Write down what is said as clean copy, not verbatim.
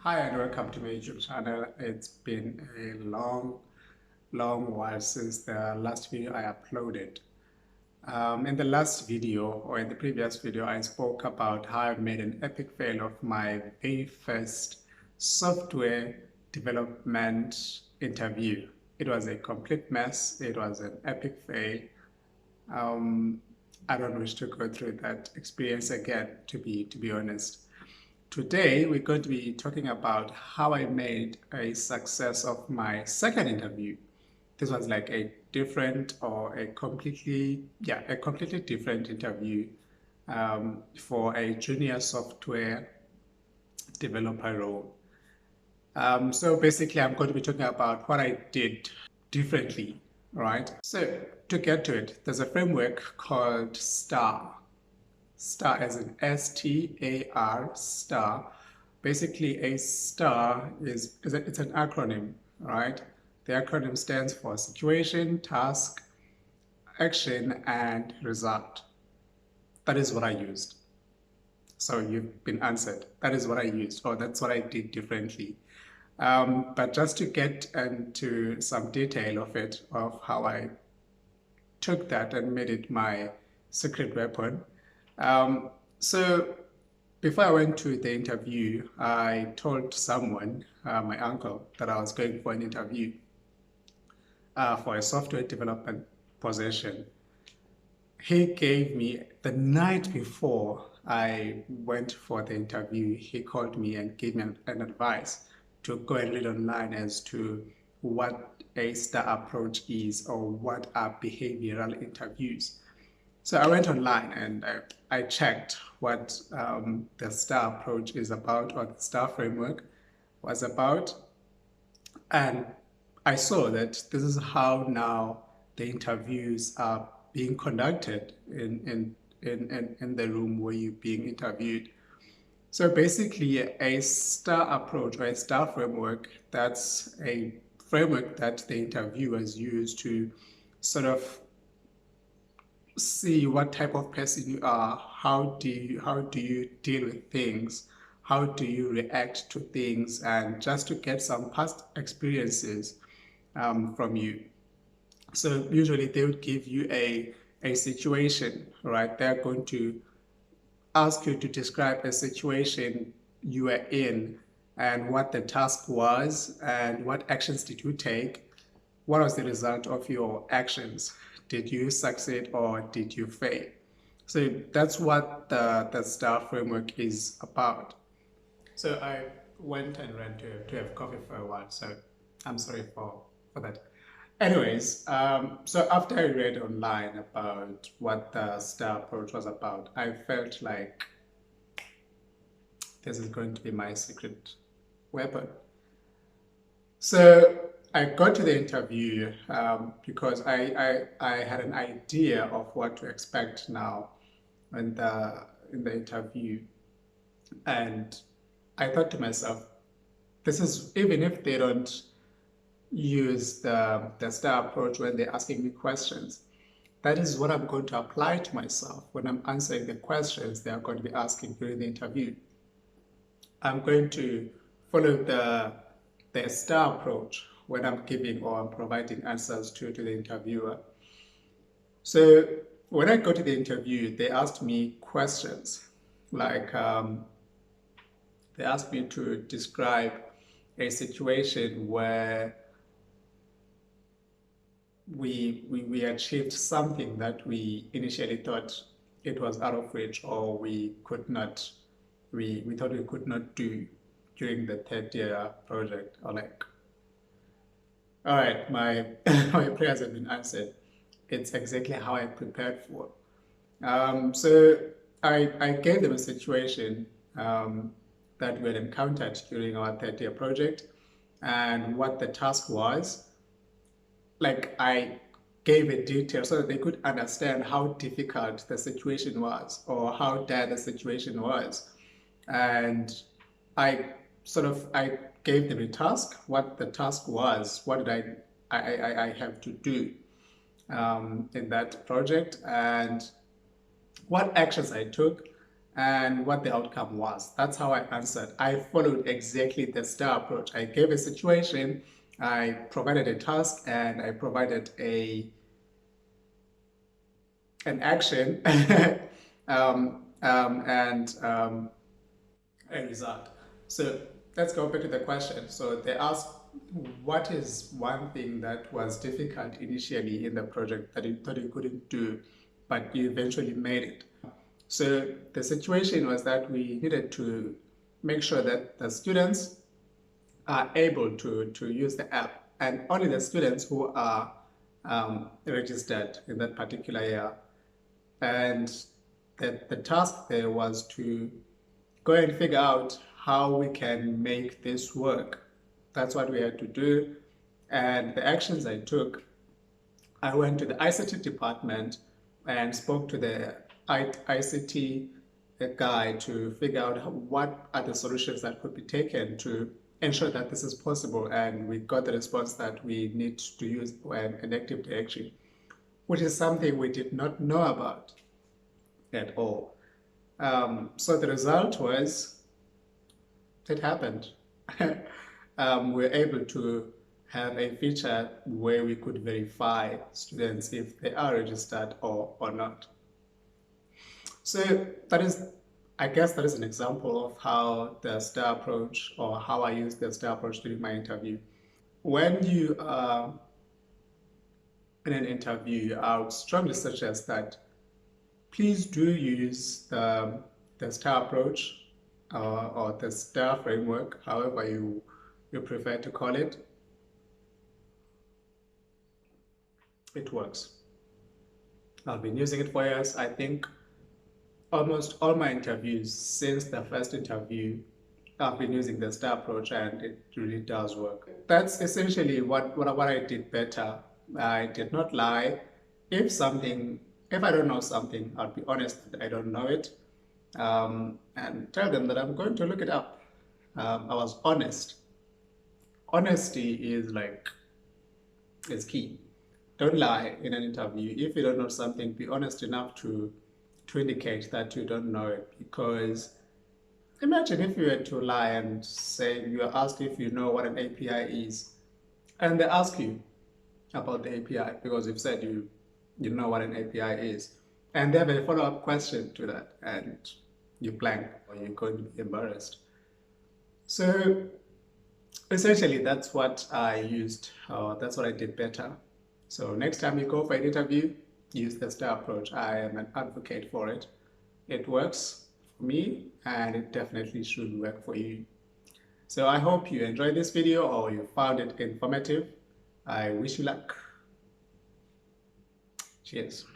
Hi and welcome to my YouTube channel. It's been a long while since the last video I uploaded. In the last video or in the previous video, I spoke about how I made an epic fail of my very first software development interview. It was a complete mess. It was an epic fail. Um, I don't wish to go through that experience again, to be honest. Today, we're going to be talking about how I made a success of my second interview. This was like a different or a completely different interview for a junior software developer role. So basically, I'm going to be talking about what I did differently, right? So to get to it, there's a framework called STAR. STAR as in STAR, STAR. Basically, a STAR it's an acronym, right? The acronym stands for situation, task, action, and result. That is what I used. So you've been answered. That is what I used, or that's what I did differently. But just to get into some detail of it, of how I took that and made it my secret weapon. Um, so before I went to the interview, I told someone, my uncle, that I was going for an interview for a software development position. He gave me, the night before I went for the interview, he called me and gave me an advice to go and read online as to what a STAR approach is or what are behavioral interviews. So I went online and I checked what the STAR approach is about, or the STAR framework was about. And I saw that this is how now the interviews are being conducted in the room where you're being interviewed. So basically, a STAR approach or a STAR framework, that's a framework that the interviewers use to sort of see what type of person you are, how do you deal with things, how do you react to things, and just to get some past experiences from you. So usually they would give you a situation, right? They're going to ask you to describe a situation you were in and what the task was and what actions did you take. What was the result of your actions? Did you succeed or did you fail? So that's what the STAR framework is about. So I went and ran to have coffee for a while. So I'm sorry for that. Anyways, so after I read online about what the STAR approach was about, I felt like this is going to be my secret weapon. So I got to the interview because I had an idea of what to expect now in the interview. And I thought to myself, this is even if they don't use the STAR approach when they're asking me questions, that is what I'm going to apply to myself when I'm answering the questions they are going to be asking during the interview. I'm going to follow the STAR approach when I'm giving or I'm providing answers to the interviewer. So when I go to the interview, they asked me questions like they asked me to describe a situation where we achieved something that we initially thought it was out of reach or we thought we could not do during the third year project. Or like, all right, my my prayers have been answered. It's exactly how I prepared for. So I gave them a situation that we had encountered during our third year project and what the task was. Like I gave a detail so that they could understand how difficult the situation was or how dire the situation was. And I I gave them a task, what the task was, what did I have to do in that project, and what actions I took, and what the outcome was. That's how I answered. I followed exactly the STAR approach. I gave a situation, I provided a task, and I provided an action and a result. So let's go back to the question. So they asked, what is one thing that was difficult initially in the project that you thought you couldn't do, but you eventually made it? So the situation was that we needed to make sure that the students are able to use the app, and only the students who are registered in that particular year. And the task there was to go and figure out how we can make this work. That's what we had to do. And the actions I took, I went to the ICT department and spoke to the ICT guy to figure out what are the solutions that could be taken to ensure that this is possible. And we got the response that we need to use an Active Directory, which is something we did not know about at all. So the result was, it happened. We were able to have a feature where we could verify students if they are registered or not. So that is, I guess that is an example of how the STAR approach, or how I use the STAR approach during my interview. When you are in an interview, I would strongly suggest that please do use the STAR approach or the STAR framework, however you prefer to call it. It works. I've been using it for years. I think almost all my interviews since the first interview, I've been using the STAR approach, and it really does work. That's essentially what I did better. I did not lie. If I don't know something, I'll be honest that I don't know it, and tell them that I'm going to look it up. I was honest. Honesty is key. Don't lie in an interview. If you don't know something, be honest enough to indicate that you don't know it. Because imagine if you were to lie and say you are asked if you know what an API is, and they ask you about the API because you've said you know what an API is, and they have a follow-up question to that, and you blank, or you're going to be embarrassed. So essentially, that's what I used, that's what I did better. So next time you go for an interview, use the STAR approach. I am an advocate for it. It works for me, and it definitely should work for you. So I hope you enjoyed this video or you found it informative. I wish you luck. Cheers.